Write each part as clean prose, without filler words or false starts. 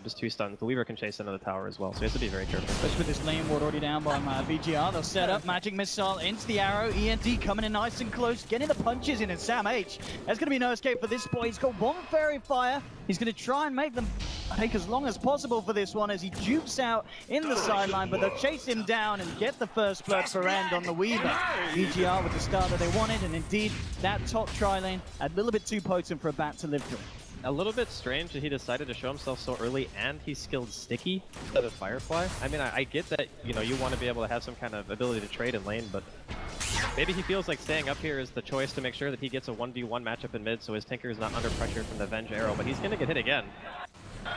just 2 stuns. The Weaver can chase into the tower as well, so he has to be very careful. Especially with this lane ward already down by VGR. They'll set up Magic Missile into the arrow. ENT coming in nice and close, getting the punches in, and Sam H. There's going to be no escape for this boy. He's got 1 Fairy Fire. He's going to try and make them take as long as possible for this one as he jukes out in the sideline, but they'll chase him down and get the first blood for end on the Weaver. VGR with the start that they wanted, and indeed that top tri lane a little bit too potent for a bat to live through. A little bit strange that he decided to show himself so early, and he skilled Sticky instead of Firefly. I mean, I get that, you know, you want to be able to have some kind of ability to trade in lane, but maybe he feels like staying up here is the choice to make sure that he gets a 1v1 matchup in mid, so his Tinker is not under pressure from the Venge arrow, but he's going to get hit again.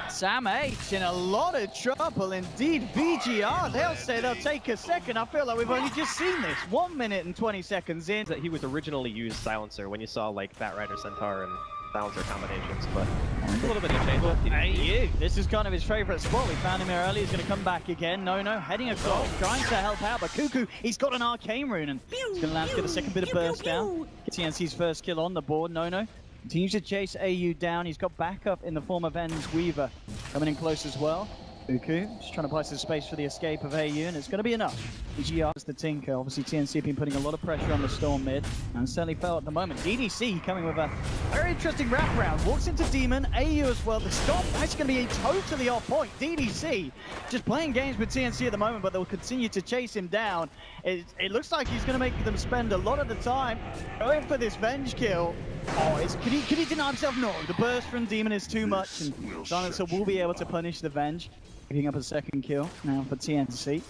Sam H in a lot of trouble indeed. VGR, they'll say they'll take a second. I feel like we've only just seen this. 1 minute and 20 seconds in. That he was originally used Silencer when you saw like Batrider Centaur and Silencer combinations, but a little bit of change. Hey, this is kind of his favorite spot. We found him here early. He's going to come back again. No, heading across, trying to help out, but Cuckoo, he's got an Arcane Rune, and he's going to land to get a second bit of burst down. TNC's first kill on the board. No. Continues to chase AU down. He's got backup in the form of En's Weaver coming in close as well. Cuckoo just trying to buy some space for the escape of AU, and it's going to be enough. VGR is the Tinker. Obviously, TNC have been putting a lot of pressure on the Storm mid, and certainly fell at the moment. DDC coming with a very interesting wraparound. Walks into Demon, AU as well. The stop actually going to be totally off point. DDC just playing games with TNC at the moment, but they'll continue to chase him down. It looks like he's going to make them spend a lot of the time going for this Venge kill. Oh, can he deny himself? No, the burst from Demon is too much, and Silencer will be able to punish the Venge. Picking up a second kill now for TNC.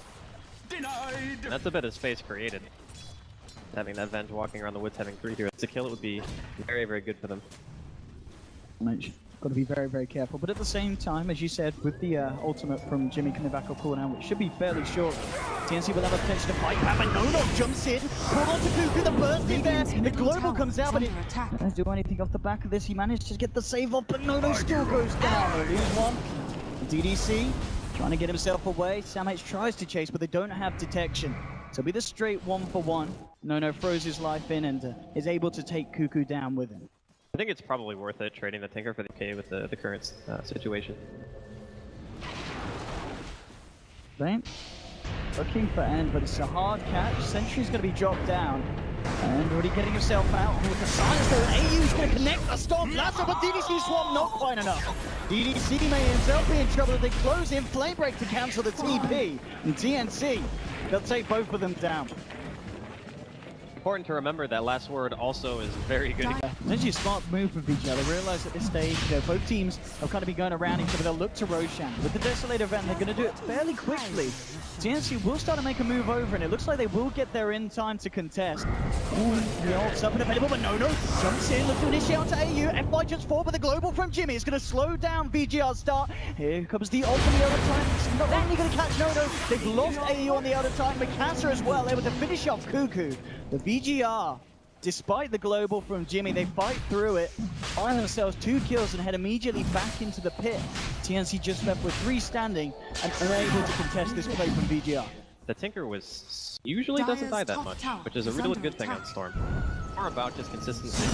Denied. That's a bit of space created. Having that Venge walking around the woods, having 3 heroes to kill it would be very, very good for them. Got to be very, very careful. But at the same time, as you said, with the ultimate from Jimmy coming back up cooldown, which should be fairly short, TNC will have a potential to fight back, but no jumps in, pulled onto Cuckoo, the burst is there, the global comes out, but it doesn't do anything off the back of this. He managed to get the save off, but no still goes down. They lose one. DDC trying to get himself away. Sam H tries to chase, but they don't have detection. So it'll be the straight 1-for-1. No throws his life in and is able to take Cuckoo down with him. I think it's probably worth it trading the Tinker for the K with the current situation. Right? Looking for End, but it's a hard catch. Sentry's going to be dropped down. And already getting himself out with the silence though. AU's going to connect the storm blaster, but DDC swap not quite enough. DDC may himself be in trouble if they close in Flame Break to cancel the TP. And TNC, they'll take both of them down. Important to remember that last word also is very good. It's actually a smart move from VGR. They realize at this stage, both teams have kind of been going around each other. They'll look to Roshan. With the Desolator event, they're going to do it fairly quickly. TNC will start to make a move over, and it looks like they will get there in time to contest. Ooh, the ult's up and available, but no. Jumps in, looks to initiate onto AU. FY jumps forward, but the global from Jimmy is going to slow down VGR's start. Here comes the ult on the other time. It's not only going to catch No. They've lost AU on the other time. Mikasa as well, able to finish off Cuckoo. The VGR, despite the global from Jimmy, they fight through it, find themselves 2 kills and head immediately back into the pit. TNC just left with 3 standing and unable to contest this play from VGR. The Tinker usually doesn't die that much, which is a really good thing on Storm. More about just consistency.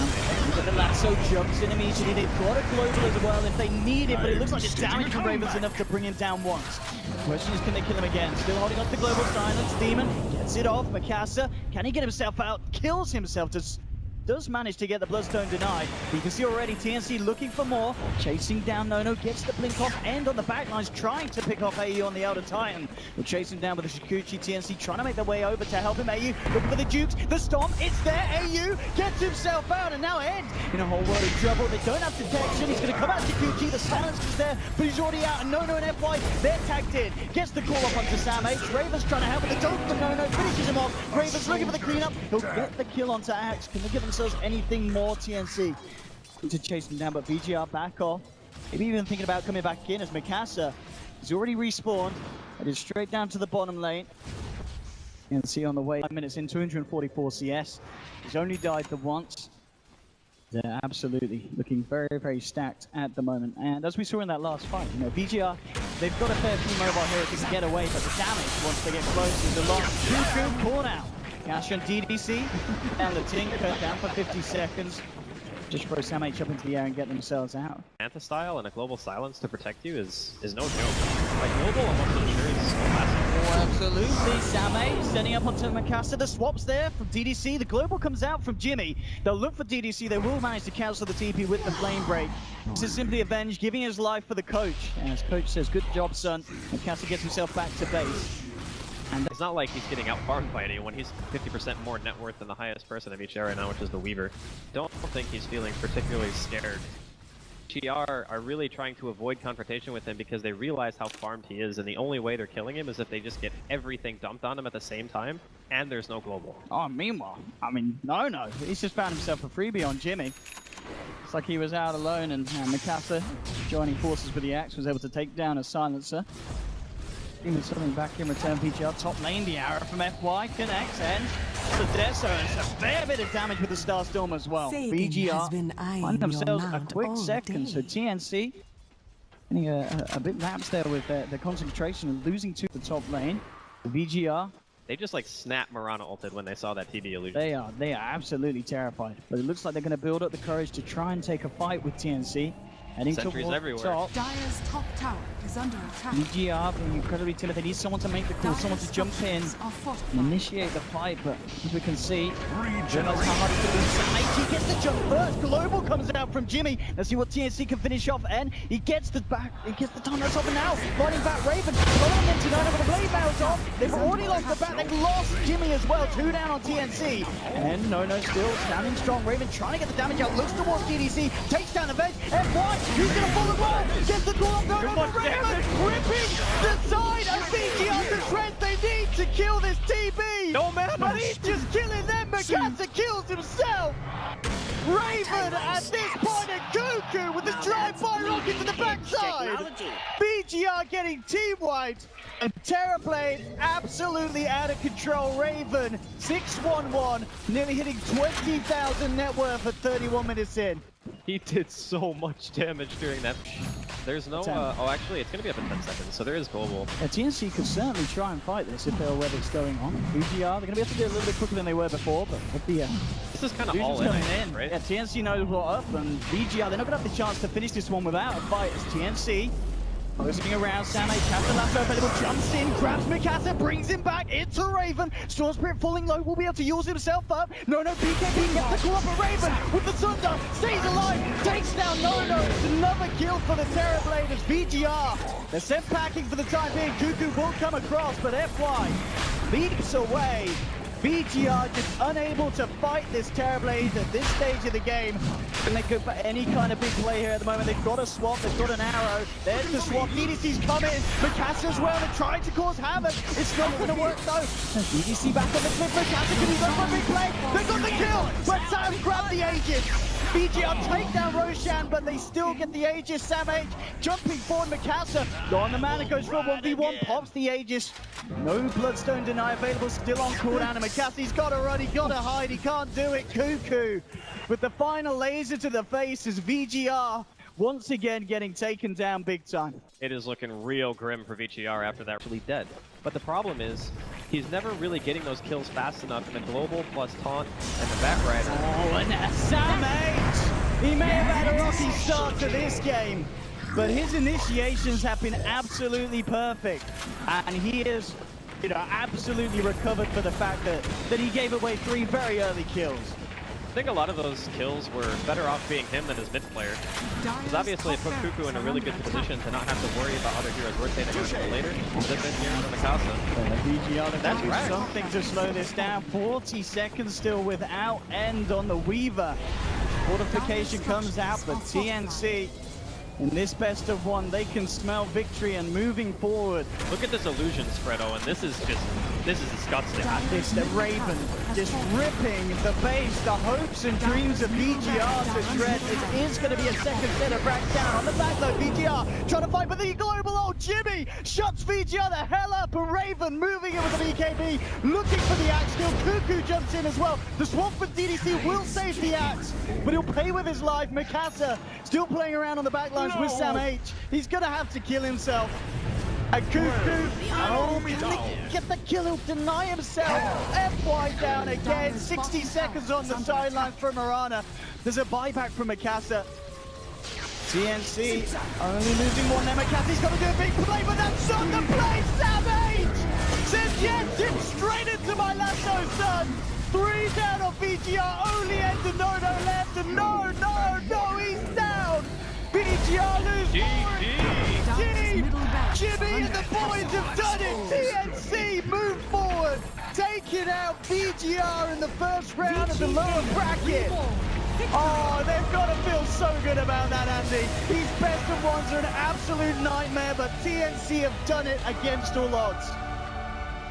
But the Lasso jumps in immediately. They've got a global as well if they need it, but it looks like the damage from Raven's enough to bring him down once. The question is, can they kill him again? Still holding up the global silence. Demon gets it off. Mikasa, can he get himself out? Kills himself. Does manage to get the Bloodstone denied. But you can see already TNC looking for more. Chasing down No, gets the blink off. End on the backlines, trying to pick off AU on the Elder Titan. We'll chase him down with the Shikuchi. TNC trying to make their way over to help him. AU looking for the Dukes. The Stomp, it's there. AU gets himself out, and now End in a whole world of trouble. They don't have detection. He's going to come out Shikuchi. The silence is there, but he's already out. And No and FY, they're tagged in. Gets the call up onto Sam H. Raven's trying to help with the dunk from No, finishes him off. Raven's looking for the cleanup. He'll get the kill onto Axe. Can they give themselves anything more? TNC to chase him down, but VGR back off. Maybe even thinking about coming back in as Mikasa is already respawned. It is straight down to the bottom lane. TNC on the way. 5 minutes in, 244 CS. He's only died the once. They're absolutely looking very, very stacked at the moment. And as we saw in that last fight, VGR, they've got a fair few mobile heroes who can get away, but the damage once they get close is a lot. Cuckoo caught out. Cash on DDC, and the Tinker down for 50 seconds. Just throw Sam H up into the air and get themselves out. Manta style and a global silence to protect you is no joke. Like global, I'm not so sure is classic. Oh, absolutely. Sam H setting up onto Mikasa. The swap's there from DDC. The global comes out from Jimmy. They'll look for DDC. They will manage to cancel the TP with the flame break. This is simply Avenge giving his life for the coach. And as coach says, good job, son. Mikasa gets himself back to base. And it's not like he's getting out-farmed by anyone. He's 50% more net worth than the highest person of each era right now, which is the Weaver. Don't think he's feeling particularly scared. GR are really trying to avoid confrontation with him because they realize how farmed he is, and the only way they're killing him is if they just get everything dumped on him at the same time, and there's no global. Oh, meanwhile, I mean, no. He's just found himself a freebie on Jimmy. It's like he was out alone, and Mikasa, joining forces with the axe, was able to take down a silencer. Even something back in return, VGR top lane, the arrow from FY connects, and the Deso, and a fair bit of damage with the Starstorm as well. VGR find themselves a quick second, so TNC getting a bit lapse there with their concentration and losing to the top lane. VGR, they just like snap Mirana ulted when they saw that TB illusion. They are absolutely terrified, but it looks like they're going to build up the courage to try and take a fight with TNC. Heading Sentries everywhere. Top. Dire's top tower is under attack. VGR being incredibly timid. They need someone to make the call, someone to jump in and initiate the fight, but as we can see, realize how hard it's going to be. Sam H gets the jump first. Global comes out from Jimmy. Let's see what TNC can finish off, and he gets the time that's off, and now fighting back Raven. Going into Dota with the blade barrels off. They've already lost the back. They've lost Jimmy as well. 2 down on TNC. And No still standing strong. Raven trying to get the damage out. Looks towards DDC. Takes down the bench. FY, he's going to fall as well. Gets the call. No, Raven ripping the side of VGR. The strength they need to kill this TB. No man, but he's just killing them. Mikasa kills himself. Raven at this point, and Cuckoo with the drive-by rocket to the backside. VGR getting team wiped, and Terraplane absolutely out of control. Raven 6-1-1, nearly hitting 20,000 net worth at 31 minutes in. He did so much damage during that. There's no, oh actually it's going to be up in 10 seconds, so there is global. Yeah, TNC could certainly try and fight this if they're aware what's going on. VGR, they're going to be able to do it a little bit quicker than they were before, but with the this is kind of all in, right? Yeah, TNC knows what's up, and VGR, they're not going to have the chance to finish this one without a fight as TNC posing around. Sam H has the lasso available, jumps in, grabs Mikasa, brings him back into Raven. Storm Spirit falling low, will be able to use himself up. No, BKB gets the call up for Raven with the Thunder, stays alive, takes down No. It's another kill for the Terrorblade as VGR. They're sent packing for the time being. Cuckoo will come across, but FY leaps away. VGR just unable to fight this Terrorblade at this stage of the game. And they go for any kind of big play here at the moment. They've got a swap, they've got an arrow. There's the swap, DDC's coming. Mikasa as well, they're trying to cause havoc. It's not going to work though. DDC back on the cliff, Mikasa can be done for a big play. They got the kill, but Sam grabbed the Aegis. VGR take down Roshan, but they still get the Aegis. Sam H jumping forward, Mikasa. On the man, it goes for a 1v1, pops the Aegis. No Bloodstone deny available, still on cooldown, and Mikasa's got to run, he got to hide, he can't do it. Cuckoo with the final laser to the face as VGR once again getting taken down big time. It is looking real grim for VGR after that. Actually dead. But the problem is, he's never really getting those kills fast enough in the global plus taunt and the back rider. Oh, and Sam H! He may have had a rocky start to this game, but his initiations have been absolutely perfect. And he is, absolutely recovered for the fact that he gave away 3 very early kills. I think a lot of those kills were better off being him than his mid player. Because obviously it put Cuckoo in a really good position to not have to worry about other heroes rotating on him later. Zip in here on Mikasa. That's right. Something to slow this down. 40 seconds still without end on the Weaver. Fortification comes out, but TNC in this best of 1, they can smell victory and moving forward. Look at this illusion spread, Owen. This is disgusting. It's the Raven just ripping the base, the hopes and dreams of VGR to shreds. It is going to be a second set of Brack down on the back though. VGR trying to fight, but the global, Jimmy shuts VGR the hell up, and Raven moving in with the BKB, looking for the axe still. Cuckoo jumps in as well. The swap for DDC will save the axe, but he'll pay with his life. Mikasa still playing around on the back lines with Sam H. He's going to have to kill himself. And Kuku, oh, can get the kill, he'll deny himself. FY down again, 60 seconds on the sidelines for Mirana. There's a buyback from Mikasa. TNC only losing one there. Mikasa's got to do a big play, but that's not the play. Savage says yes, him straight into my lasso, son. 3 down on VGR, only Endonodo left, and no, he's down. VGR lose Jimmy and the boys have done it. TNC move forward, taking out VGR in the first round of the lower bracket. Oh, they've got to feel so good about that, Andy. These best of ones are an absolute nightmare, but TNC have done it against all odds.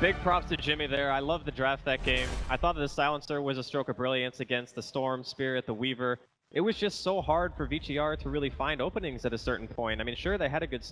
Big props to Jimmy there. I love the draft that game. I thought that the Silencer was a stroke of brilliance against the Storm, Spirit, the Weaver. It was just so hard for VGR to really find openings at a certain point. I mean, sure, they had a good